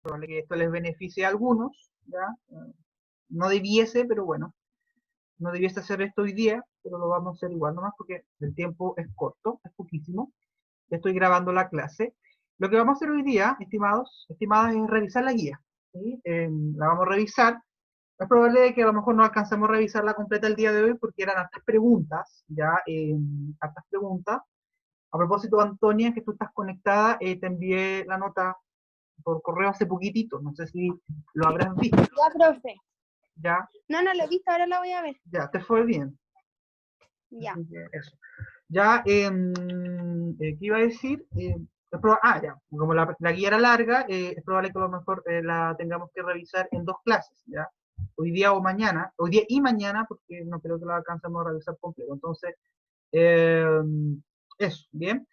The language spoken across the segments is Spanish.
probable que esto les beneficie a algunos, ¿ya? No debiese, pero bueno, no debiese hacer esto hoy día, pero lo vamos a hacer igual nomás porque el tiempo es corto, es poquísimo. Ya estoy grabando la clase. Lo que vamos a hacer hoy día, estimados, estimadas, es revisar la guía. ¿Sí? La vamos a revisar. Es probable de que a lo mejor no alcancemos a revisarla completa el día de hoy porque eran hartas preguntas, ya, hartas preguntas. A propósito, Antonia, que tú estás conectada, te envié la nota por correo hace poquitito, no sé si lo habrás visto. Ya, profe. Ya. No lo he visto, ahora la voy a ver. Ya, te fue bien. Ya. Eso. Ya, ¿qué iba a decir? Ya, como la guía era larga, es probable que a lo mejor la tengamos que revisar en dos clases, ¿ya? Hoy día o mañana, hoy día y mañana, porque no creo que la alcancemos a revisar completo. Entonces, eso, ¿bien?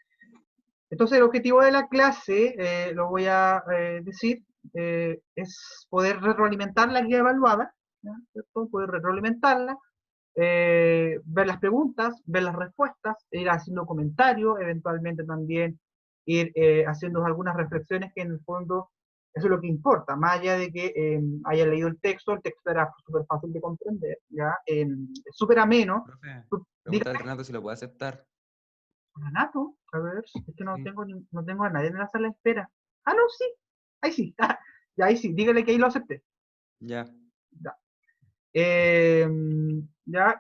Entonces, el objetivo de la clase, lo voy a decir, es poder retroalimentar la guía evaluada, ¿ya? ¿Cierto? Poder retroalimentarla, ver las preguntas, ver las respuestas, ir haciendo comentarios, eventualmente también ir haciendo algunas reflexiones que en el fondo eso es lo que importa, más allá de que haya leído el texto era súper fácil de comprender, ¿ya? Súper ameno. Profe, Diga, pregunta al Renato si lo puede aceptar. Renato, a ver, es que Sí. no tengo a nadie en la sala de espera. Ah, no, sí, ahí sí, ya ahí sí, dígale que ahí lo acepté. Ya. Ya. Ya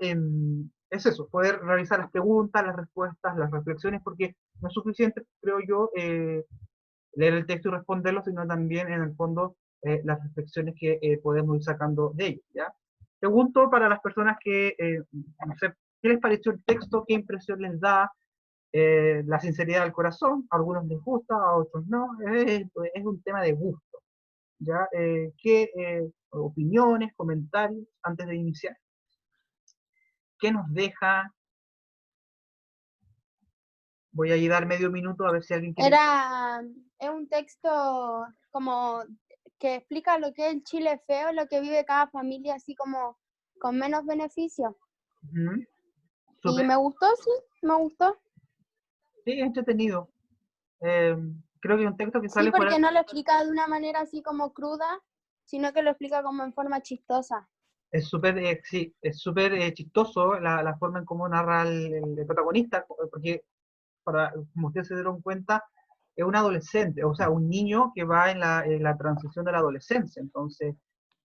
es eso, poder realizar las preguntas, las respuestas, las reflexiones, porque no es suficiente, creo yo, leer el texto y responderlo, sino también, en el fondo, las reflexiones que podemos ir sacando de ello, ¿ya? Pregunto para las personas que, no sé, ¿qué les pareció el texto? ¿Qué impresión les da? La sinceridad del corazón, a algunos les gusta, a otros no, es un tema de gusto, ¿ya? ¿Qué opiniones, comentarios antes de iniciar? ¿Qué nos deja? Voy a ayudar medio minuto a ver si alguien quiere. Es un texto como que explica lo que es el Chile feo, lo que vive cada familia, así como con menos beneficios. Uh-huh. Y me gustó, sí, me gustó. Sí, es entretenido. Creo que es un texto que Sí, sale fuera. porque no lo explica de una manera así como cruda, sino que lo explica como en forma chistosa. Es súper, sí, es súper chistoso la forma en cómo narra el protagonista, porque como ustedes se dieron cuenta, es un adolescente, o sea, un niño que va en la transición de la adolescencia. Entonces,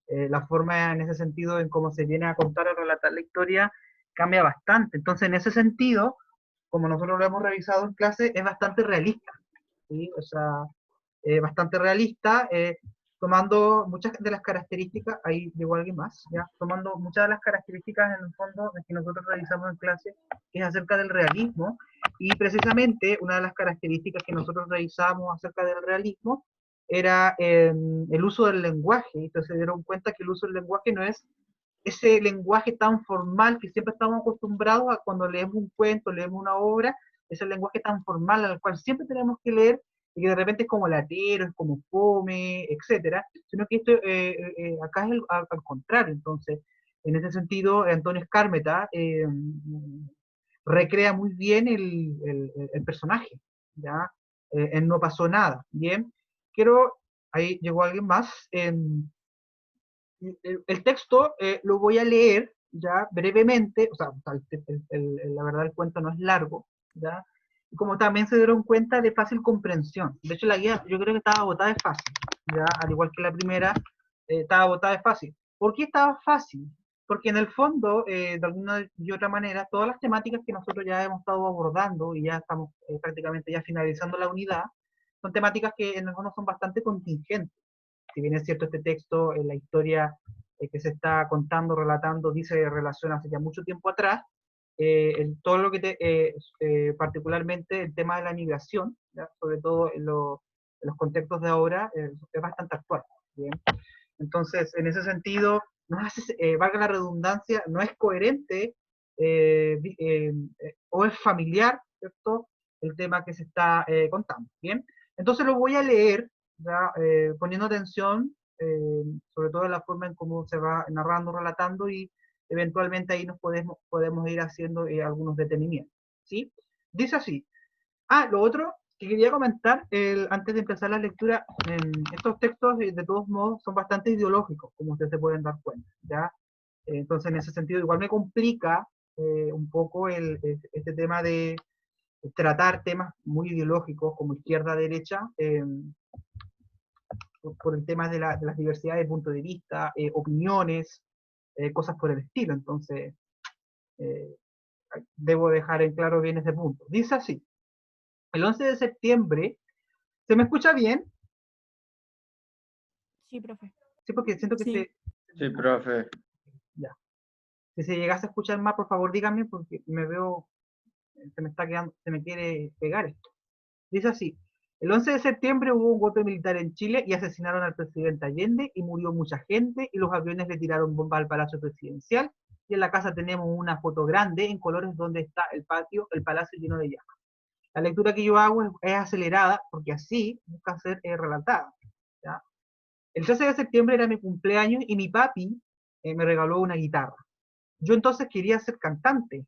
la forma en ese sentido en cómo se viene a contar o relatar la historia cambia bastante. Entonces, en ese sentido, como nosotros lo hemos revisado en clase, es bastante realista, ¿sí? O sea, bastante realista, tomando muchas de las características, ahí llegó alguien más, ¿ya? Tomando muchas de las características en el fondo que nosotros realizamos en clase, que es acerca del realismo, y precisamente una de las características que nosotros revisamos acerca del realismo era el uso del lenguaje. Entonces se dieron cuenta que el uso del lenguaje no es ese lenguaje tan formal que siempre estamos acostumbrados a cuando leemos un cuento, leemos una obra, ese lenguaje tan formal al cual siempre tenemos que leer y que de repente es como latero, es como fome, etcétera, sino que esto acá es al contrario. Entonces, en ese sentido, Antonio Escármeta recrea muy bien el personaje, ¿ya? No pasó nada, ¿bien? Quiero, ahí llegó alguien más, el texto lo voy a leer ya brevemente, o sea, la verdad el cuento no es largo, ya, y como también se dieron cuenta de fácil comprensión. De hecho, la guía yo creo que estaba botada de fácil, ya, al igual que la primera, estaba botada de fácil. ¿Por qué estaba fácil? Porque en el fondo, de alguna y otra manera, todas las temáticas que nosotros ya hemos estado abordando y ya estamos prácticamente ya finalizando la unidad, son temáticas que en el fondo son bastante contingentes. Si bien es cierto este texto, la historia que se está contando, relatando, dice relación hace ya mucho tiempo atrás, todo lo que particularmente el tema de la migración, ¿ya? Sobre todo en los contextos de ahora, es bastante actual. ¿Bien? Entonces, en ese sentido, no hace, valga la redundancia, no es coherente o es familiar, ¿cierto? El tema que se está contando. Bien, entonces lo voy a leer, ¿ya? Poniendo atención, sobre todo en la forma en cómo se va narrando, relatando, y eventualmente ahí nos podemos ir haciendo algunos detenimientos. ¿Sí? Dice así. Ah, lo otro, que quería comentar, antes de empezar la lectura, estos textos de todos modos son bastante ideológicos, como ustedes se pueden dar cuenta, ¿ya? Entonces en ese sentido igual me complica un poco este tema de tratar temas muy ideológicos como izquierda-derecha, por el tema de las diversidades de punto de vista, opiniones, cosas por el estilo. Entonces, eh, debo dejar en claro bien ese punto. Dice así, el 11 de septiembre, ¿se me escucha bien? Sí, profe. Sí, porque siento que Sí. Sí, profe. Ya. Si se llegase a escuchar más, por favor díganme, porque me veo, se me está quedando, se me quiere pegar esto. Dice así, el 11 de septiembre hubo un golpe militar en Chile y asesinaron al presidente Allende y murió mucha gente y los aviones le tiraron bombas al Palacio Presidencial y en la casa tenemos una foto grande en colores donde está el patio, el palacio lleno de llamas. La lectura que yo hago es acelerada porque así busca ser relatada. ¿Ya? El 13 de septiembre era mi cumpleaños y mi papi me regaló una guitarra. Yo entonces quería ser cantante.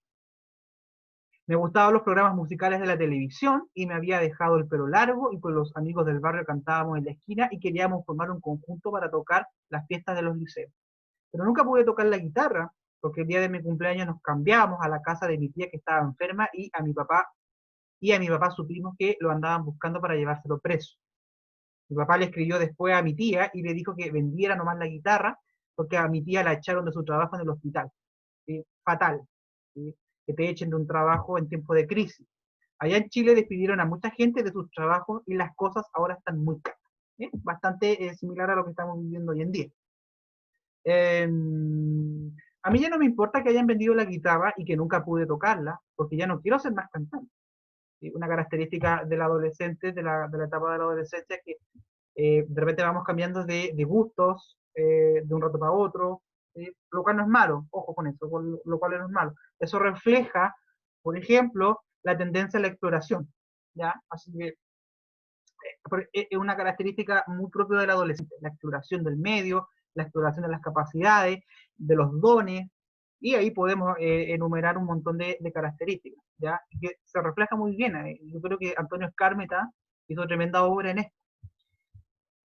Me gustaban los programas musicales de la televisión y me había dejado el pelo largo y con los amigos del barrio cantábamos en la esquina y queríamos formar un conjunto para tocar las fiestas de los liceos. Pero nunca pude tocar la guitarra porque el día de mi cumpleaños nos cambiamos a la casa de mi tía que estaba enferma y a mi papá supimos que lo andaban buscando para llevárselo preso. Mi papá le escribió después a mi tía y le dijo que vendiera nomás la guitarra porque a mi tía la echaron de su trabajo en el hospital. ¿Sí? Fatal. ¿Sí? Que te echen de un trabajo en tiempo de crisis. Allá en Chile despidieron a mucha gente de sus trabajos y las cosas ahora están muy caras. Bastante similar a lo que estamos viviendo hoy en día. A mí ya no me importa que hayan vendido la guitarra y que nunca pude tocarla, porque ya no quiero ser más cantante. ¿Sí? Una característica del adolescente, de la etapa de la adolescencia, es que de repente vamos cambiando de gustos de un rato para otro, lo cual no es malo, ojo con eso, lo cual no es malo. Eso refleja, por ejemplo, la tendencia a la exploración, ¿ya? Así que es una característica muy propia del adolescente, la exploración del medio, la exploración de las capacidades, de los dones, y ahí podemos enumerar un montón de características, ¿ya? Y que se refleja muy bien. Yo creo que Antonio Escármeta hizo tremenda obra en esto.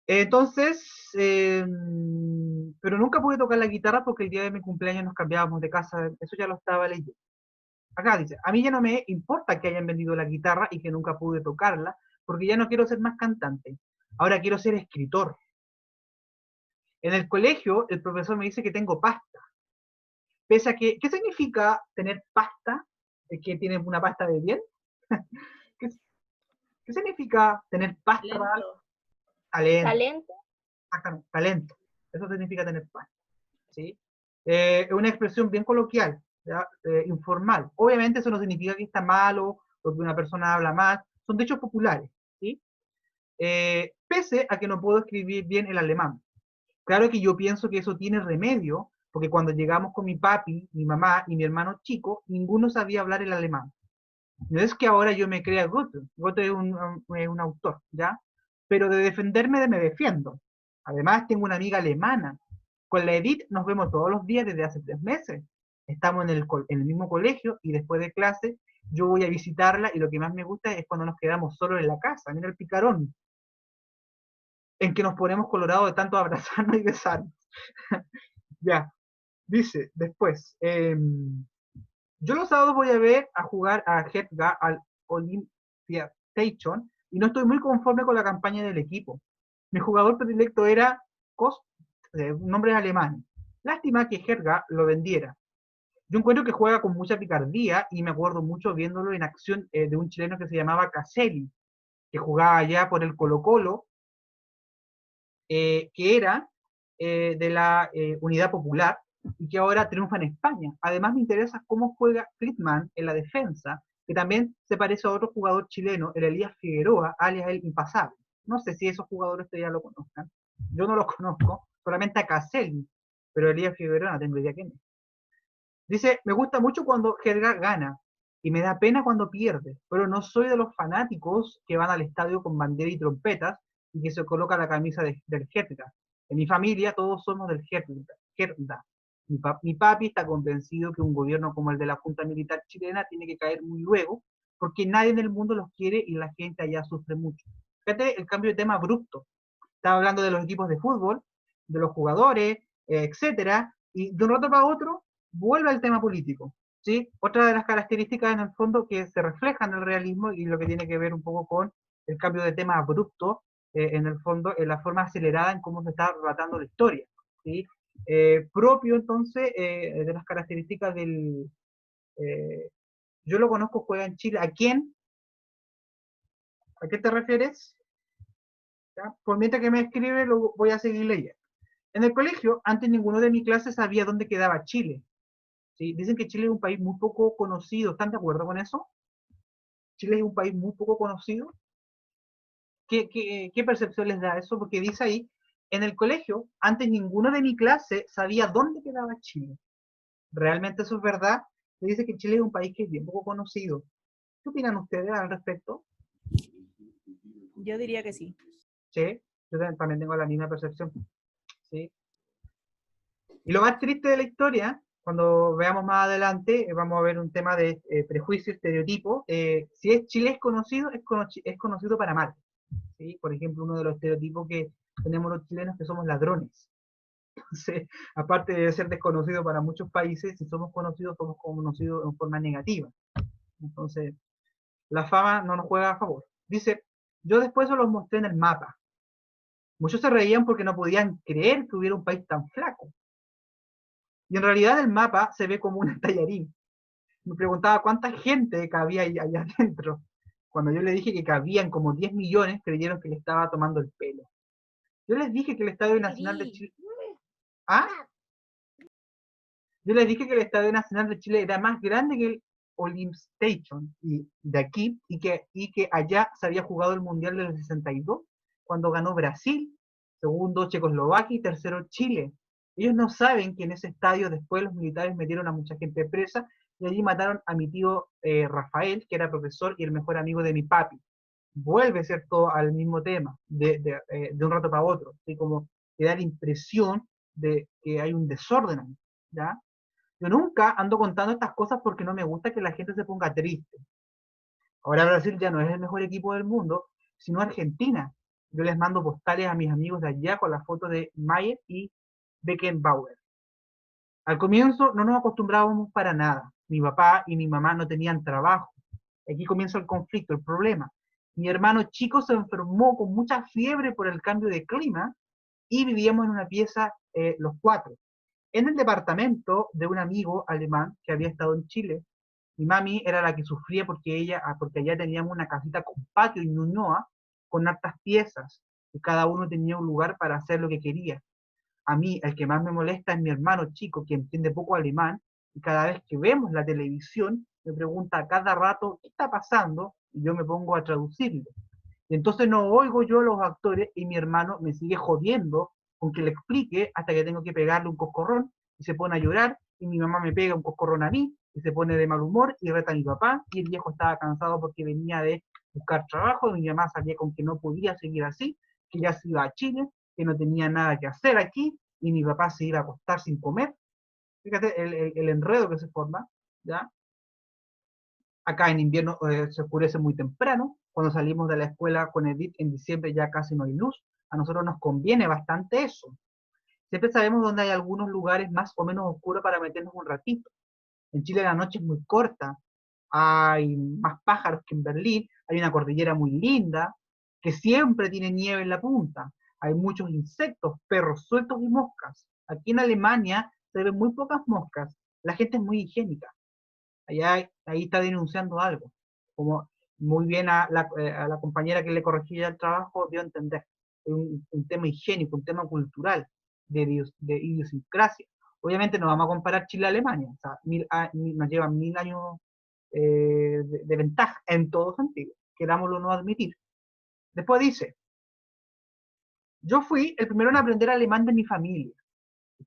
Entonces, pero nunca pude tocar la guitarra porque el día de mi cumpleaños nos cambiábamos de casa, eso ya lo estaba leyendo. Acá dice, a mí ya no me importa que hayan vendido la guitarra y que nunca pude tocarla, porque ya no quiero ser más cantante, ahora quiero ser escritor. En el colegio, el profesor me dice que tengo pasta, pese a que, ¿qué significa tener pasta? ¿Es que tienes una pasta de bien? ¿Qué, qué significa tener pasta? Talento. Talento. Talento. Exactamente, talento. Eso significa tener pasta. ¿Sí? Es una expresión bien coloquial, ¿ya? Informal. Obviamente eso no significa que está malo o que una persona habla mal, son dichos populares. ¿Sí? Pese a que no puedo escribir bien el alemán. Claro que yo pienso que eso tiene remedio, porque cuando llegamos con mi papi, mi mamá y mi hermano chico, ninguno sabía hablar el alemán. No es que ahora yo me crea Goethe, Goethe es un autor, ¿ya? Pero de defenderme me defiendo. Además tengo una amiga alemana, con la Edith nos vemos todos los días desde hace 3 meses. Estamos en el mismo colegio y después de clase yo voy a visitarla y lo que más me gusta es cuando nos quedamos solos en la casa, mira el picarón, en que nos ponemos colorados de tanto abrazarnos y besarnos. Ya, dice después, yo los sábados voy a ver a jugar a Hedga al Olympia Station y no estoy muy conforme con la campaña del equipo. Mi jugador predilecto era Kost, un nombre alemán. Lástima que Hedga lo vendiera. Yo encuentro que juega con mucha picardía y me acuerdo mucho viéndolo en acción de un chileno que se llamaba Caselli, que jugaba allá por el Colo-Colo, que era de la Unidad Popular y que ahora triunfa en España. Además me interesa cómo juega Friedman en la defensa, que también se parece a otro jugador chileno, el Elías Figueroa, alias el Impasable. No sé si esos jugadores ustedes ya lo conozcan. Yo no los conozco, solamente a Caselli, pero Elías Figueroa no tengo idea quién es. Dice, me gusta mucho cuando Jerga gana y me da pena cuando pierde, pero no soy de los fanáticos que van al estadio con bandera y trompetas y que se coloca la camisa del Hertha. En mi familia todos somos del Hertha. Mi papi está convencido que un gobierno como el de la Junta Militar chilena tiene que caer muy luego porque nadie en el mundo los quiere y la gente allá sufre mucho. Fíjate el cambio de tema abrupto. Estaba hablando de los equipos de fútbol, de los jugadores, etcétera, y de un rato para otro vuelve al tema político. ¿Sí? Otra de las características en el fondo que se reflejan en el realismo y lo que tiene que ver un poco con el cambio de tema abrupto, en el fondo, en la forma acelerada en cómo se está relatando la historia. ¿Sí? Propio entonces de las características del... yo lo conozco, juega en Chile. ¿A quién? ¿A qué te refieres? ¿Ya? Por mientras que me escribe, lo voy a seguir leyendo. En el colegio, antes ninguno de mis clases sabía dónde quedaba Chile. ¿Sí? Dicen que Chile es un país muy poco conocido. ¿Están de acuerdo con eso? Chile es un país muy poco conocido. ¿Qué percepción les da eso? Porque dice ahí, en el colegio, antes ninguno de mi clase sabía dónde quedaba Chile. ¿Realmente eso es verdad? Se dice que Chile es un país que es bien poco conocido. ¿Qué opinan ustedes al respecto? Yo diría que sí. Sí, yo también tengo la misma percepción. ¿Sí? Y lo más triste de la historia, cuando veamos más adelante, vamos a ver un tema de prejuicio, estereotipo. Si es Chile es conocido para mal. ¿Sí? Por ejemplo, uno de los estereotipos que tenemos los chilenos que somos ladrones. Entonces, aparte de ser desconocido para muchos países, si somos conocidos en forma negativa. Entonces, la fama no nos juega a favor. Dice, yo después se los mostré en el mapa. Muchos se reían porque no podían creer que hubiera un país tan flaco. Y en realidad el mapa se ve como un tallarín. Me preguntaba cuánta gente cabía allá adentro. Cuando yo le dije que cabían como 10 millones, creyeron que le estaba tomando el pelo. Yo les dije que el Estadio Nacional de Chile... ¿Ah? Yo les dije que el Estadio Nacional de Chile era más grande que el Olymp Station y de aquí, y que allá se había jugado el Mundial del 62, cuando ganó Brasil, segundo Checoslovaquia y tercero Chile. Ellos no saben que en ese estadio después los militares metieron a mucha gente presa y allí mataron a mi tío Rafael, que era profesor y el mejor amigo de mi papi. Vuelve, ¿cierto?, al mismo tema, de un rato para otro, así como te da la impresión de que hay un desorden ahí, ¿ya? Yo nunca ando contando estas cosas porque no me gusta que la gente se ponga triste. Ahora Brasil ya no es el mejor equipo del mundo, sino Argentina. Yo les mando postales a mis amigos de allá con la foto de Mayer y Beckenbauer. Al comienzo no nos acostumbrábamos para nada. Mi papá y mi mamá no tenían trabajo. Aquí comienza el conflicto, el problema. Mi hermano chico se enfermó con mucha fiebre por el cambio de clima y vivíamos en una pieza los cuatro en el departamento de un amigo alemán que había estado en Chile. Mi mami era la que sufría porque allá teníamos una casita con patio y ñuñoa, con hartas piezas, y cada uno tenía un lugar para hacer lo que quería. A mí, el que más me molesta es mi hermano chico, que entiende poco alemán, y cada vez que vemos la televisión, me pregunta a cada rato qué está pasando, y yo me pongo a traducirlo. Y entonces no oigo yo a los actores y mi hermano me sigue jodiendo con que le explique hasta que tengo que pegarle un coscorrón y se pone a llorar y mi mamá me pega un coscorrón a mí y se pone de mal humor y reta a mi papá y el viejo estaba cansado porque venía de buscar trabajo y mi mamá salía con que no podía seguir así, que ya se iba a Chile, que no tenía nada que hacer aquí y mi papá se iba a acostar sin comer. Fíjate el enredo que se forma, ¿ya? Acá en invierno se oscurece muy temprano. Cuando salimos de la escuela con Edith en diciembre ya casi no hay luz. A nosotros nos conviene bastante eso. Siempre sabemos dónde hay algunos lugares más o menos oscuros para meternos un ratito. En Chile la noche es muy corta. Hay más pájaros que en Berlín. Hay una cordillera muy linda que siempre tiene nieve en la punta. Hay muchos insectos, perros sueltos y moscas. Aquí en Alemania se ven muy pocas moscas. La gente es muy higiénica. Allá, ahí está denunciando algo. Como muy bien a la compañera que le corregía el trabajo dio a entender. Es un tema higiénico, un tema cultural, de idiosincrasia. Obviamente no vamos a comparar Chile a Alemania, o sea, nos llevan 1000 años de ventaja en todo sentido, querámoslo no admitir. Después dice, yo fui el primero en aprender alemán de mi familia.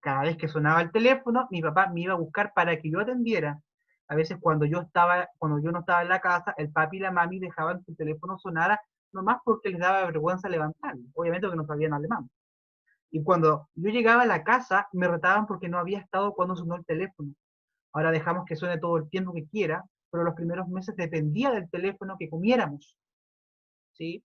Cada vez que sonaba el teléfono, mi papá me iba a buscar para que yo atendiera. A veces cuando yo no estaba en la casa, el papi y la mami dejaban que el teléfono sonara nomás porque les daba vergüenza levantarlo. Obviamente porque no sabían alemán. Y cuando yo llegaba a la casa, me retaban porque no había estado cuando sonó el teléfono. Ahora dejamos que suene todo el tiempo que quiera, pero los primeros meses dependía del teléfono que comiéramos, ¿sí?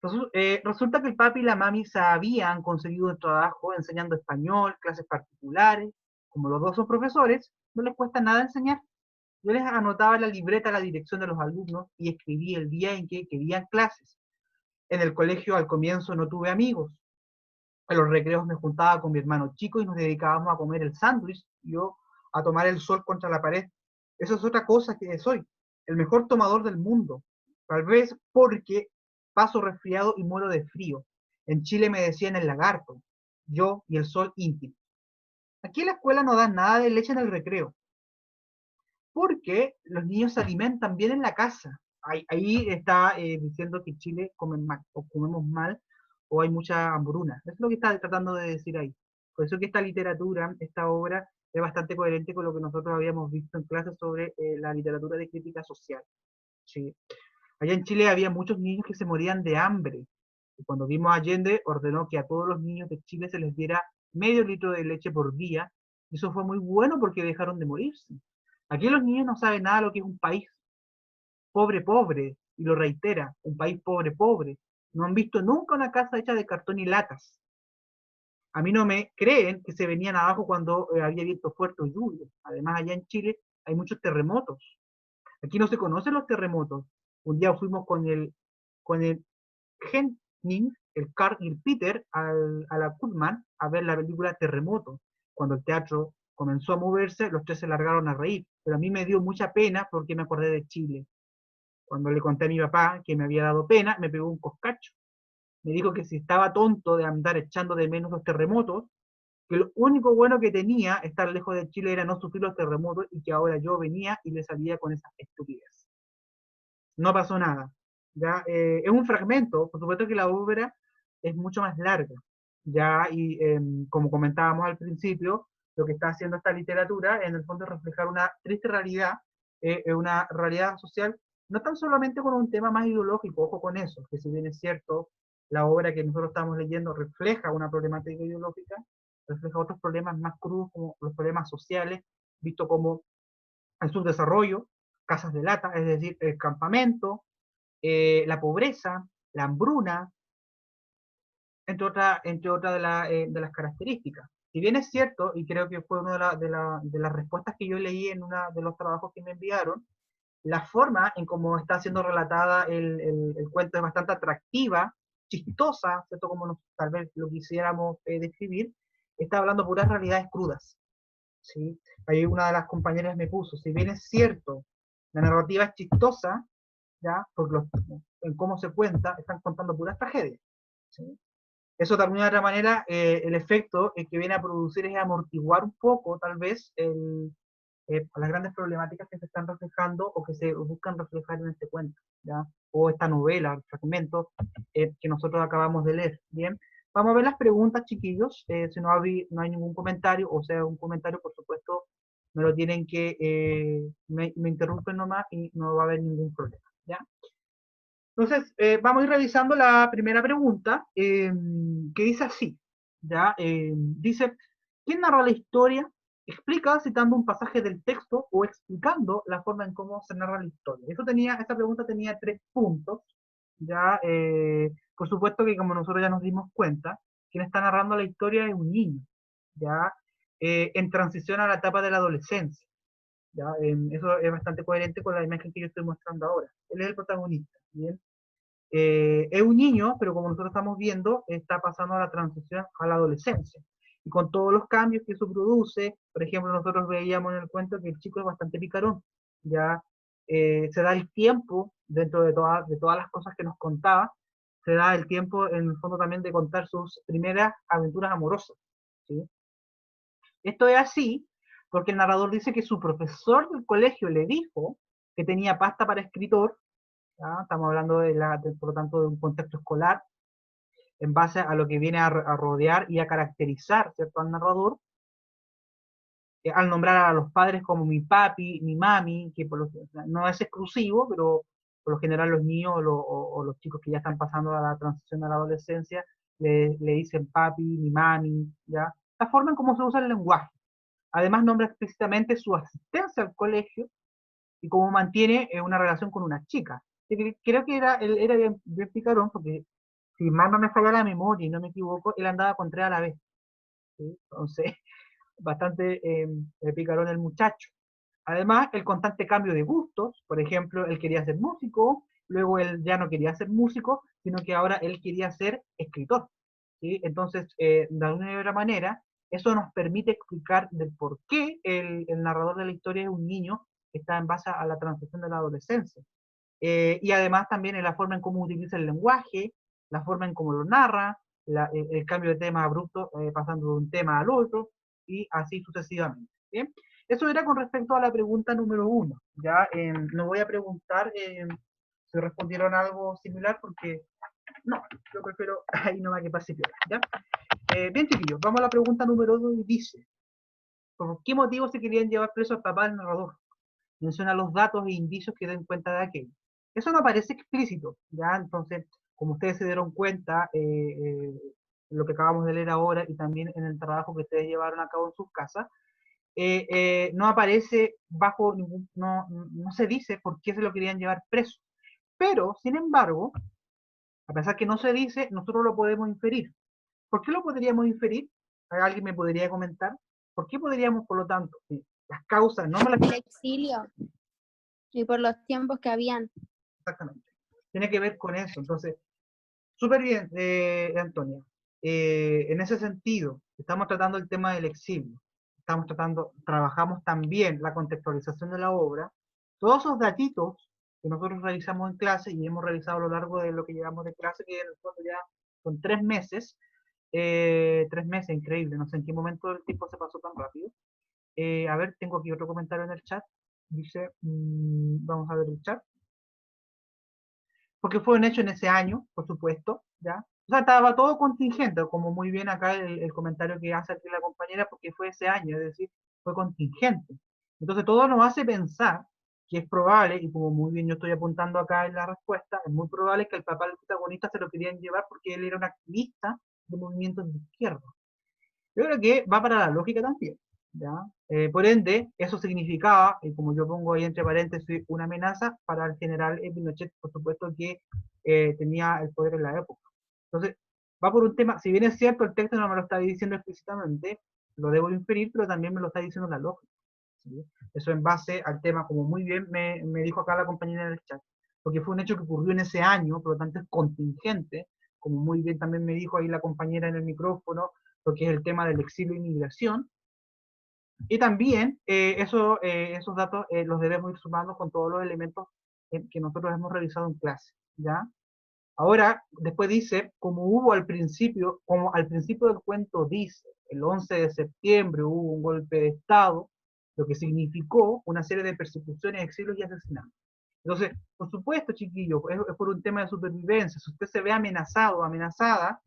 Entonces, resulta que el papi y la mami se habían conseguido un trabajo enseñando español, clases particulares. Como los dos son profesores, no les cuesta nada enseñar. Yo les anotaba en la libreta la dirección de los alumnos y escribí el día en que querían clases. En el colegio al comienzo no tuve amigos. En los recreos me juntaba con mi hermano chico y nos dedicábamos a comer el sándwich y yo a tomar el sol contra la pared. Eso es otra cosa que soy, el mejor tomador del mundo. Tal vez porque paso resfriado y muero de frío. En Chile me decían el lagarto, yo y el sol íntimo. Aquí en la escuela no dan nada de leche en el recreo, porque los niños se alimentan bien en la casa. Ahí está diciendo que Chile comen mal, o comemos mal, o hay mucha hambruna. Eso es lo que está tratando de decir ahí. Por eso que esta literatura, esta obra, es bastante coherente con lo que nosotros habíamos visto en clases sobre la literatura de crítica social. ¿Sí? Allá en Chile había muchos niños que se morían de hambre. Y cuando vimos a Allende, ordenó que a todos los niños de Chile se les diera medio litro de leche por día. Y eso fue muy bueno porque dejaron de morirse. Aquí los niños no saben nada de lo que es un país pobre, pobre, y lo reitera, un país pobre, pobre. No han visto nunca una casa hecha de cartón y latas. A mí no me creen que se venían abajo cuando había viento fuerte o lluvia. Además, allá en Chile hay muchos terremotos. Aquí no se conocen los terremotos. Un día fuimos con el Henning, el Carl y el Peter a la Goodman a ver la película Terremoto. Cuando el teatro comenzó a moverse, los tres se largaron a reír. Pero a mí me dio mucha pena porque me acordé de Chile. Cuando le conté a mi papá que me había dado pena, me pegó un coscacho. Me dijo que si estaba tonto de andar echando de menos los terremotos, que lo único bueno que tenía estar lejos de Chile era no sufrir los terremotos y que ahora yo venía y le salía con esa estupidez. No pasó nada. ¿Ya? Es un fragmento, por supuesto que la obra es mucho más larga. ¿Ya? Y como comentábamos al principio, lo que está haciendo esta literatura en el fondo es reflejar una triste realidad, una realidad social, no tan solamente con un tema más ideológico, ojo con eso, que si bien es cierto, la obra que nosotros estamos leyendo refleja una problemática ideológica, refleja otros problemas más crudos como los problemas sociales, visto como el subdesarrollo, casas de lata, es decir, el campamento, la pobreza, la hambruna, entre otras de las características. Si bien es cierto, y creo que fue una de las respuestas que yo leí en uno de los trabajos que me enviaron, la forma en cómo está siendo relatada el cuento es bastante atractiva, chistosa, ¿cierto? Como tal vez lo quisiéramos describir, está hablando puras realidades crudas. ¿Sí? Ahí una de las compañeras me puso, si bien es cierto, la narrativa es chistosa, ¿ya? Porque en cómo se cuenta, están contando puras tragedias. ¿Sí? Eso de alguna otra manera, el efecto que viene a producir es amortiguar un poco, tal vez, las grandes problemáticas que se están reflejando o que se buscan reflejar en este cuento, ¿ya? O esta novela, el fragmento que nosotros acabamos de leer. Bien, vamos a ver las preguntas, chiquillos. Si no hay ningún comentario, o sea, un comentario, por supuesto, me lo tienen que, me interrumpen nomás y no va a haber ningún problema, ¿ya? Entonces, vamos a ir revisando la primera pregunta, que dice así, ¿ya? Dice, ¿quién narra la historia? Explica citando un pasaje del texto o explicando la forma en cómo se narra la historia. Esta pregunta tenía 3 puntos, ¿ya? Por supuesto que como nosotros ya nos dimos cuenta, quien está narrando la historia es un niño, ¿ya? En transición a la etapa de la adolescencia, ¿ya? Eso es bastante coherente con la imagen que yo estoy mostrando ahora. Él es el protagonista, ¿bien? Es un niño, pero como nosotros estamos viendo, está pasando a la transición a la adolescencia. Y con todos los cambios que eso produce, por ejemplo, nosotros veíamos en el cuento que el chico es bastante picarón, ya se da el tiempo, dentro de todas las cosas que nos contaba, se da el tiempo en el fondo también de contar sus primeras aventuras amorosas. ¿Sí? Esto es así porque el narrador dice que su profesor del colegio le dijo que tenía pasta para escritor. ¿Ya? Estamos hablando por lo tanto, de un contexto escolar, en base a lo que viene a rodear y a caracterizar, ¿cierto?, al narrador, al nombrar a los padres como mi papi, mi mami, que no es exclusivo, pero por lo general los niños o los chicos que ya están pasando a la transición a la adolescencia, le dicen papi, mi mami, ¿ya? La forma en cómo se usa el lenguaje. Además nombra explícitamente su asistencia al colegio, y cómo mantiene una relación con una chica. Creo que él era bien picarón, porque si mal no me falla la memoria y no me equivoco, él andaba con tres a la vez. ¿Sí? Entonces, bastante picarón el muchacho. Además, el constante cambio de gustos, por ejemplo, él quería ser músico, luego él ya no quería ser músico, sino que ahora él quería ser escritor. ¿Sí? Entonces, de alguna u otra manera, eso nos permite explicar del por qué el narrador de la historia es un niño que está en base a la transición de la adolescencia. Y además también en la forma en cómo utiliza el lenguaje, la forma en cómo lo narra, el cambio de tema abrupto, pasando de un tema al otro, y así sucesivamente. ¿Bien? Eso era con respecto a la pregunta número 1. Ya no voy a preguntar si respondieron algo similar, porque no, yo prefiero ahí nomás que pase piola, ¿ya? Bien, chiquillos, vamos a la pregunta número 2 y dice: ¿por qué motivo se querían llevar preso al papá del narrador? Menciona los datos e indicios que den cuenta de aquello. Eso no parece explícito, ¿ya? Entonces, como ustedes se dieron cuenta, lo que acabamos de leer ahora y también en el trabajo que ustedes llevaron a cabo en sus casas, no aparece bajo ningún, no se dice por qué se lo querían llevar preso. Pero, sin embargo, a pesar que no se dice, nosotros lo podemos inferir. ¿Por qué lo podríamos inferir? ¿Alguien me podría comentar? ¿Por qué podríamos, por lo tanto, las causas, no me las... El exilio y por los tiempos que habían. Exactamente. Tiene que ver con eso. Entonces, súper bien, Antonia. En ese sentido, estamos tratando el tema del exilio. Trabajamos también la contextualización de la obra. Todos esos datitos que nosotros realizamos en clase y hemos realizado a lo largo de lo que llevamos de clase, que en el fondo ya son 3 meses. 3 meses, increíble. No sé en qué momento el tiempo se pasó tan rápido. A ver, tengo aquí otro comentario en el chat. Dice, vamos a ver el chat. Porque fueron hechos en ese año, por supuesto, ¿ya? O sea, estaba todo contingente, como muy bien acá el comentario que hace aquí la compañera, porque fue ese año, es decir, fue contingente. Entonces todo nos hace pensar que es probable, y como muy bien yo estoy apuntando acá en la respuesta, es muy probable que el papá del protagonista se lo querían llevar porque él era un activista de movimientos de izquierda. Yo creo que va para la lógica también, ¿ya? Por ende, eso significaba, como yo pongo ahí entre paréntesis, una amenaza para el general Pinochet, por supuesto, que tenía el poder en la época. Entonces, va por un tema, si bien es cierto, el texto no me lo está diciendo explícitamente, lo debo inferir, pero también me lo está diciendo la lógica. ¿Sí? Eso en base al tema, como muy bien me dijo acá la compañera en el chat, porque fue un hecho que ocurrió en ese año, por lo tanto es contingente, como muy bien también me dijo ahí la compañera en el micrófono, porque es el tema del exilio e inmigración. Y también esos datos los debemos ir sumando con todos los elementos que nosotros hemos revisado en clase, ¿ya? Ahora, después dice, como al principio del cuento dice, el 11 de septiembre hubo un golpe de Estado, lo que significó una serie de persecuciones, exilios y asesinatos. Entonces, por supuesto, chiquillos, es por un tema de supervivencia. Si usted se ve amenazado o amenazada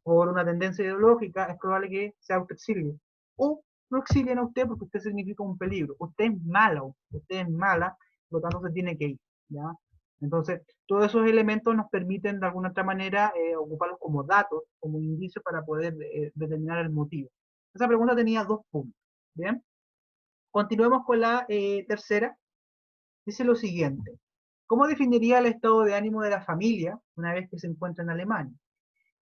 por una tendencia ideológica, es probable que se autoexilie. O lo exilien a usted porque usted significa un peligro. Usted es mala, por lo tanto se tiene que ir, ¿ya? Entonces, todos esos elementos nos permiten de alguna otra manera ocuparlos como datos, como indicios para poder determinar el motivo. Esa pregunta tenía 2 puntos, ¿bien? Continuemos con la tercera. Dice lo siguiente: ¿cómo definiría el estado de ánimo de la familia una vez que se encuentra en Alemania?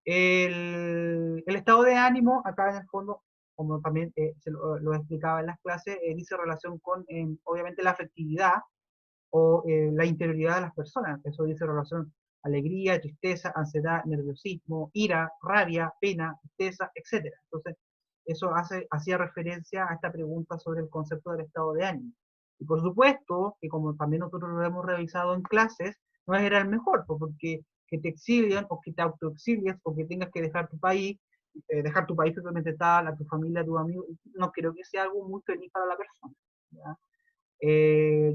El estado de ánimo, acá en el fondo, como también lo explicaba en las clases, dice relación con, obviamente, la afectividad o la interioridad de las personas. Eso dice relación alegría, tristeza, ansiedad, nerviosismo, ira, rabia, pena, tristeza, etc. Entonces, eso hacía referencia a esta pregunta sobre el concepto del estado de ánimo. Y por supuesto, que como también nosotros lo hemos revisado en clases, no era el mejor, porque que te exilian o que te autoexilies o que tengas que dejar tu país simplemente tal, a tu familia, a tus amigos, no creo que sea algo muy feliz para la persona, ¿ya?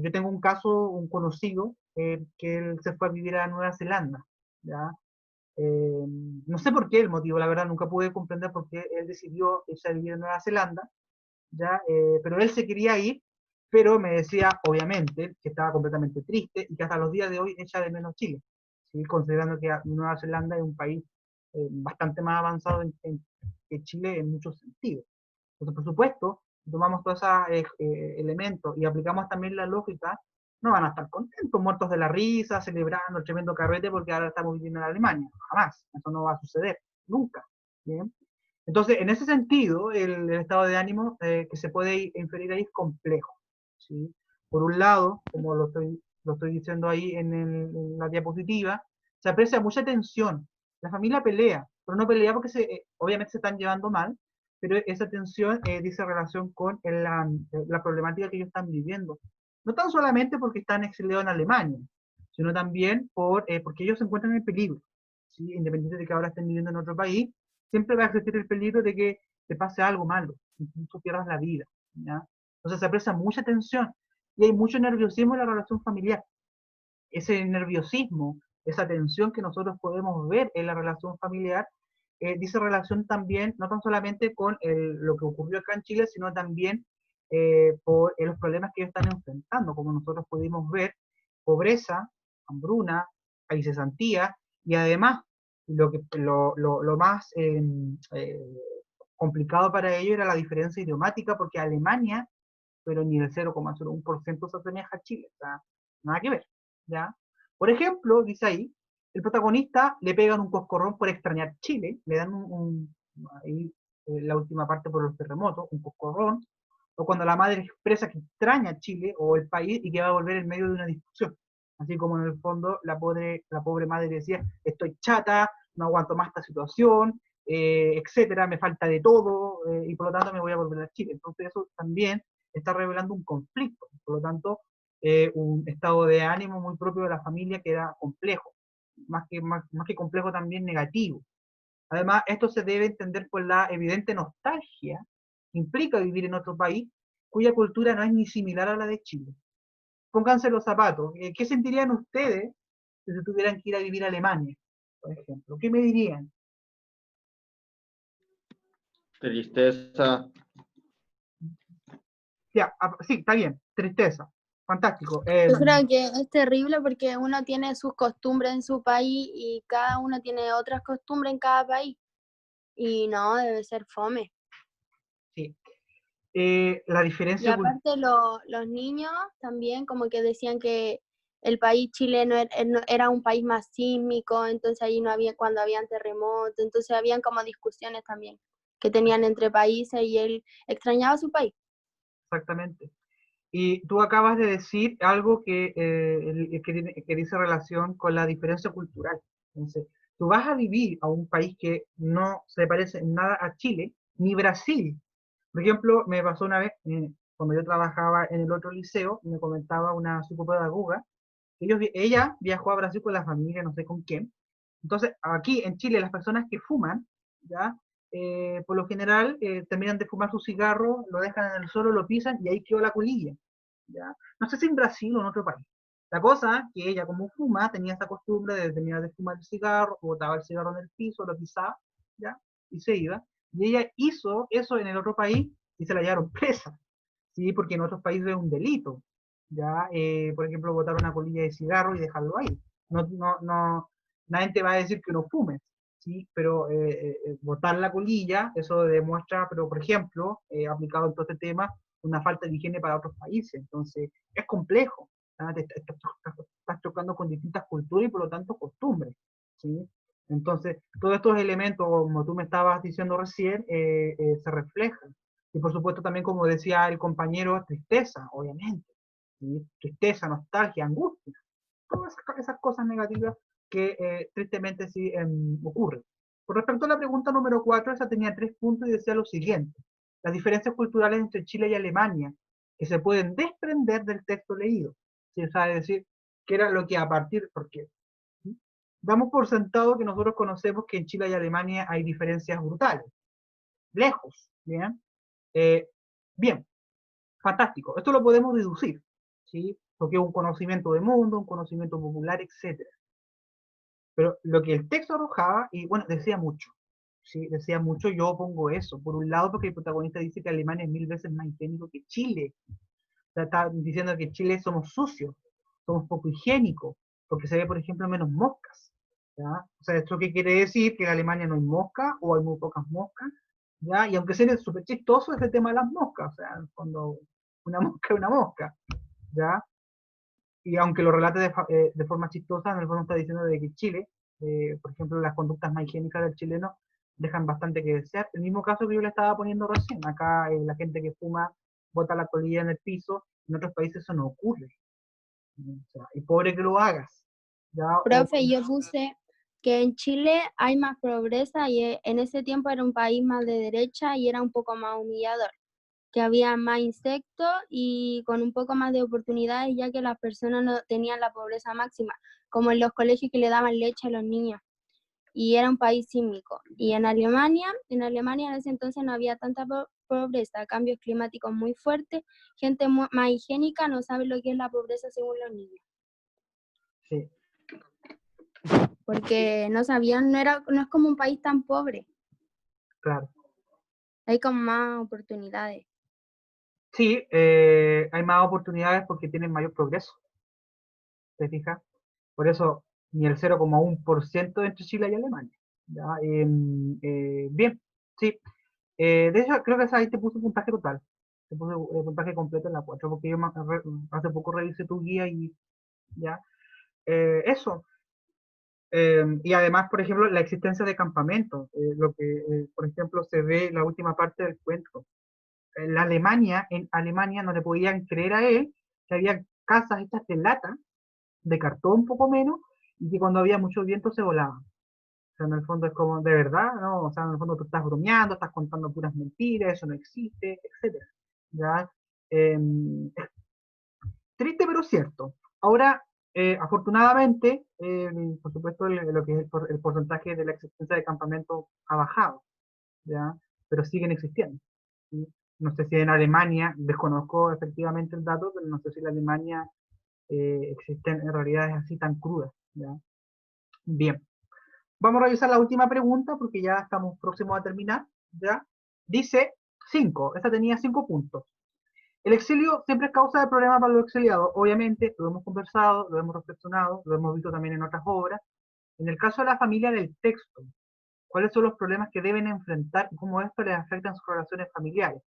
Yo tengo un caso, un conocido, que él se fue a vivir a Nueva Zelanda, ¿ya? No sé por qué el motivo, la verdad, nunca pude comprender por qué él decidió irse a vivir a Nueva Zelanda, ¿ya? Pero él se quería ir, pero me decía, obviamente, que estaba completamente triste y que hasta los días de hoy echa de menos Chile, ¿sí? Considerando que Nueva Zelanda es un país bastante más avanzado que Chile en muchos sentidos. Entonces, por supuesto, tomamos todos esos elementos y aplicamos también la lógica, no van a estar contentos, muertos de la risa, celebrando el tremendo carrete porque ahora estamos viviendo en Alemania. Jamás, eso no va a suceder, nunca. ¿Bien? Entonces, en ese sentido, el estado de ánimo que se puede inferir ahí es complejo. ¿Sí? Por un lado, como lo estoy diciendo ahí en la diapositiva, se aprecia mucha tensión. La familia pelea, pero no pelea porque obviamente se están llevando mal, pero esa tensión dice relación con la problemática que ellos están viviendo. No tan solamente porque están exiliados en Alemania, sino también porque ellos se encuentran en peligro. ¿Sí? Independiente de que ahora estén viviendo en otro país, siempre va a existir el peligro de que te pase algo malo, incluso pierdas la vida. ¿Ya? Entonces se aprecia mucha tensión y hay mucho nerviosismo en la relación familiar. Ese nerviosismo, esa tensión que nosotros podemos ver en la relación familiar, dice relación también, no tan solamente con lo que ocurrió acá en Chile, sino también por los problemas que ellos están enfrentando, como nosotros pudimos ver, pobreza, hambruna, hay cesantía, y además lo más complicado para ellos era la diferencia idiomática, porque Alemania, pero ni el 0,01% se asemeja a Chile, o sea, nada que ver, ¿ya? Por ejemplo, dice ahí, el protagonista le pegan un coscorrón por extrañar Chile, le dan ahí la última parte por los terremotos, un coscorrón, o cuando la madre expresa que extraña Chile o el país y que va a volver en medio de una discusión. Así como en el fondo la pobre madre decía, estoy chata, no aguanto más esta situación, etcétera, me falta de todo, y por lo tanto me voy a volver a Chile. Entonces eso también está revelando un conflicto, por lo tanto, un estado de ánimo muy propio de la familia que era complejo, más que complejo también negativo. Además, esto se debe entender por la evidente nostalgia que implica vivir en otro país cuya cultura no es ni similar a la de Chile. Pónganse los zapatos. ¿Qué sentirían ustedes si se tuvieran que ir a vivir a Alemania, por ejemplo? ¿Qué me dirían? Tristeza. Ya, sí, está bien. Tristeza. Fantástico. Yo creo que es terrible porque uno tiene sus costumbres en su país y cada uno tiene otras costumbres en cada país. Y no, debe ser fome. Sí. La Y diferencia aparte los niños también como que decían que el país chileno era un país más sísmico, entonces ahí no había, cuando habían terremotos, entonces habían como discusiones también que tenían entre países y él extrañaba su país. exactamente. Y tú acabas de decir algo que dice relación con la diferencia cultural. Entonces, tú vas a vivir a un país que no se parece en nada a Chile, ni Brasil. Por ejemplo, me pasó una vez, cuando yo trabajaba en el otro liceo, me comentaba una psicopedagoga, ella viajó a Brasil con la familia, no sé con quién. Entonces, aquí en Chile, las personas que fuman, ¿ya? Por lo general, terminan de fumar su cigarro, lo dejan en el suelo, lo pisan y ahí quedó la colilla. ¿Ya? No sé si en Brasil o en otro país. La cosa que ella, como fuma, tenía esa costumbre de terminar de fumar el cigarro, botaba el cigarro en el piso, lo pisaba, ¿ya? Y se iba. Y ella hizo eso en el otro país y se la llevaron presa, ¿sí? Porque en otros países es un delito, ¿ya? Por ejemplo, botar una colilla de cigarro y dejarlo ahí. Nadie te va a decir que no fumes, ¿sí? Pero botar la colilla, eso demuestra, pero por ejemplo, aplicado en todo este tema, una falta de higiene para otros países. Entonces, es complejo. ¿Ah? Estás chocando con distintas culturas y por lo tanto costumbres, ¿sí? Entonces, todos estos elementos, como tú me estabas diciendo recién, se reflejan. Y por supuesto también, como decía el compañero, tristeza, obviamente. ¿Sí? Tristeza, nostalgia, angustia. Todas esas cosas negativas que tristemente sí ocurren. Con respecto a la pregunta número 4, esa tenía 3 puntos y decía lo siguiente. Las diferencias culturales entre Chile y Alemania que se pueden desprender del texto leído. ¿Sí? O sea, es decir, que era lo que a partir, porque damos por sentado que nosotros conocemos que en Chile y Alemania hay diferencias brutales, lejos, ¿bien? Bien, fantástico. Esto lo podemos deducir, ¿sí? Porque es un conocimiento de mundo, un conocimiento popular, etc. Pero lo que el texto arrojaba, y bueno, decía mucho, ¿sí? Decía mucho, yo pongo eso. Por un lado, porque el protagonista dice que Alemania es 1000 veces más higiénico que Chile. O sea, está diciendo que Chile somos sucios, somos poco higiénicos, porque se ve, por ejemplo, menos moscas. ¿Ya? O sea, ¿esto qué quiere decir? Que en Alemania no hay moscas o hay muy pocas moscas. ¿Ya? Y aunque sea súper chistoso ese tema de las moscas, o sea, cuando una mosca es una mosca. ¿Ya? y aunque lo relate de forma chistosa, en el fondo está diciendo de que Chile, por ejemplo, las conductas más higiénicas del chileno dejan bastante que desear. El mismo caso que yo le estaba poniendo recién, acá la gente que fuma bota la colilla en el piso, en otros países eso no ocurre. O sea, y pobre que lo hagas. ¿Ya? Profe, yo puse que en Chile hay más pobreza y en ese tiempo era un país más de derecha y era un poco más humillador, que había más insectos y con un poco más de oportunidades, ya que las personas no tenían la pobreza máxima, como en los colegios que le daban leche a los niños. Y era un país sísmico. Y en Alemania en ese entonces no había tanta pobreza, cambios climáticos muy fuertes, gente más higiénica, no sabe lo que es la pobreza según los niños. Sí. Porque no sabían, no es como un país tan pobre, Claro. hay como más oportunidades. Sí, hay más oportunidades porque tienen mayor progreso. ¿Te fijas? Por eso, ni el 0,1% entre Chile y Alemania. ¿Ya? Bien, sí. De hecho, creo que ahí te puse puntaje total. Te puse el puntaje completo en la 4, porque yo hace poco revisé tu guía y ya. Eso. Y además, por ejemplo, la existencia de campamentos, lo que, por ejemplo, se ve en la última parte del cuento. En Alemania no le podían creer a él que había casas hechas de lata, de cartón poco menos, y que cuando había mucho viento se volaban. O sea, en el fondo es como, de verdad, ¿no? O sea, en el fondo tú estás bromeando, estás contando puras mentiras, eso no existe, etcétera. ¿Ya? Triste pero cierto. Ahora, afortunadamente, por supuesto, lo que es el porcentaje de la existencia de campamentos ha bajado, ¿ya? Pero siguen existiendo. ¿Sí? No sé si en Alemania, desconozco efectivamente el dato, pero no sé si en Alemania existen en realidades así tan crudas, ¿ya? Bien. Vamos a revisar la última pregunta porque ya estamos próximos a terminar, ¿ya? Dice 5, esta tenía 5 puntos. El exilio siempre es causa de problemas para los exiliados, obviamente, lo hemos conversado, lo hemos reflexionado, lo hemos visto también en otras obras. En el caso de la familia del texto, ¿cuáles son los problemas que deben enfrentar y cómo esto les afecta en sus relaciones familiares?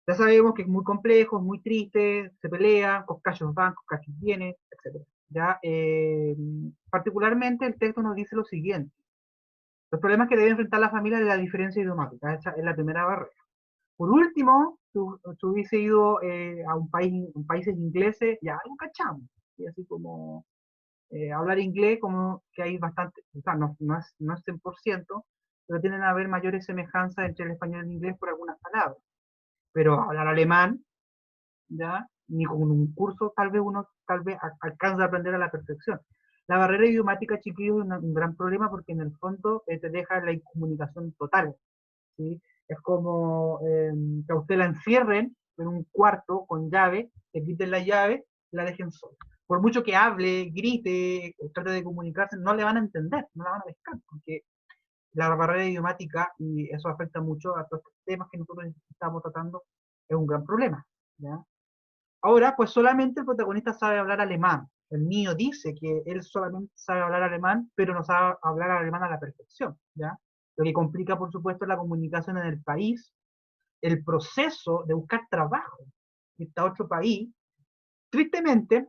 Ya sabemos que es muy complejo, es muy triste, se pelean, coscachos van, coscachos vienen, etc. ¿Ya? Particularmente el texto nos dice lo siguiente. Los problemas que debe enfrentar la familia de la diferencia idiomática, esa es la primera barrera. Por último, tú hubiese ido a países ingleses, ya algo cachamos, y así como hablar inglés, como que hay bastante, o sea, no es 100%, pero tienen a haber mayores semejanzas entre el español y el inglés por algunas palabras. Pero hablar alemán, ¿ya? Ni con un curso tal vez uno alcanza a aprender a la perfección. La barrera idiomática, chiquillos, es un gran problema porque en el fondo te deja la incomunicación total, ¿sí? Es como que a usted la encierren en un cuarto con llave, le quiten la llave, la dejen sola. Por mucho que hable, grite, trate de comunicarse, no le van a entender, no la van a pescar, porque la barrera idiomática, y eso afecta mucho a todos estos temas que nosotros estamos tratando, es un gran problema, ¿ya? Ahora, pues solamente el protagonista sabe hablar alemán. El niño dice que él solamente sabe hablar alemán, pero no sabe hablar alemán a la perfección, ¿ya? Lo que complica, por supuesto, la comunicación en el país, el proceso de buscar trabajo en este otro país. Tristemente,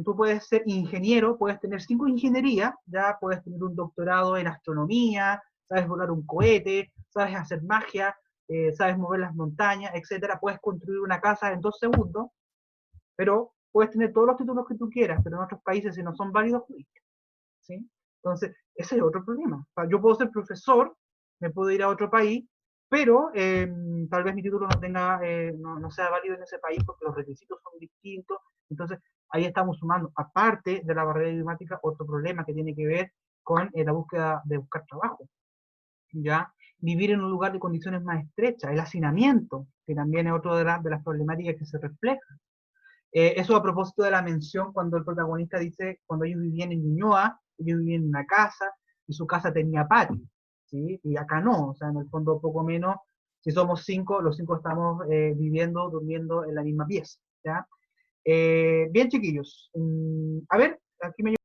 tú puedes ser ingeniero, puedes tener 5 ingenierías, ya puedes tener un doctorado en astronomía, sabes volar un cohete, sabes hacer magia, sabes mover las montañas, etcétera. Puedes construir una casa en 2 segundos, pero puedes tener todos los títulos que tú quieras, pero en otros países si no son válidos, ¿sí? Entonces, ese es otro problema. O sea, yo puedo ser profesor, me puedo ir a otro país, pero tal vez mi título no sea válido en ese país porque los requisitos son distintos. Entonces, ahí estamos sumando, aparte de la barrera idiomática, otro problema que tiene que ver con la búsqueda de buscar trabajo. ¿Ya? Vivir en un lugar de condiciones más estrechas, el hacinamiento, que también es otra de las problemáticas que se reflejan. Eso a propósito de la mención cuando el protagonista dice, cuando ellos vivían en Ñuñoa, ellos vivían en una casa y su casa tenía patio, ¿sí? Y acá no, o sea, en el fondo poco menos, si somos 5, los 5 estamos durmiendo en la misma pieza, ¿ya? Bien, chiquillos. A ver, aquí me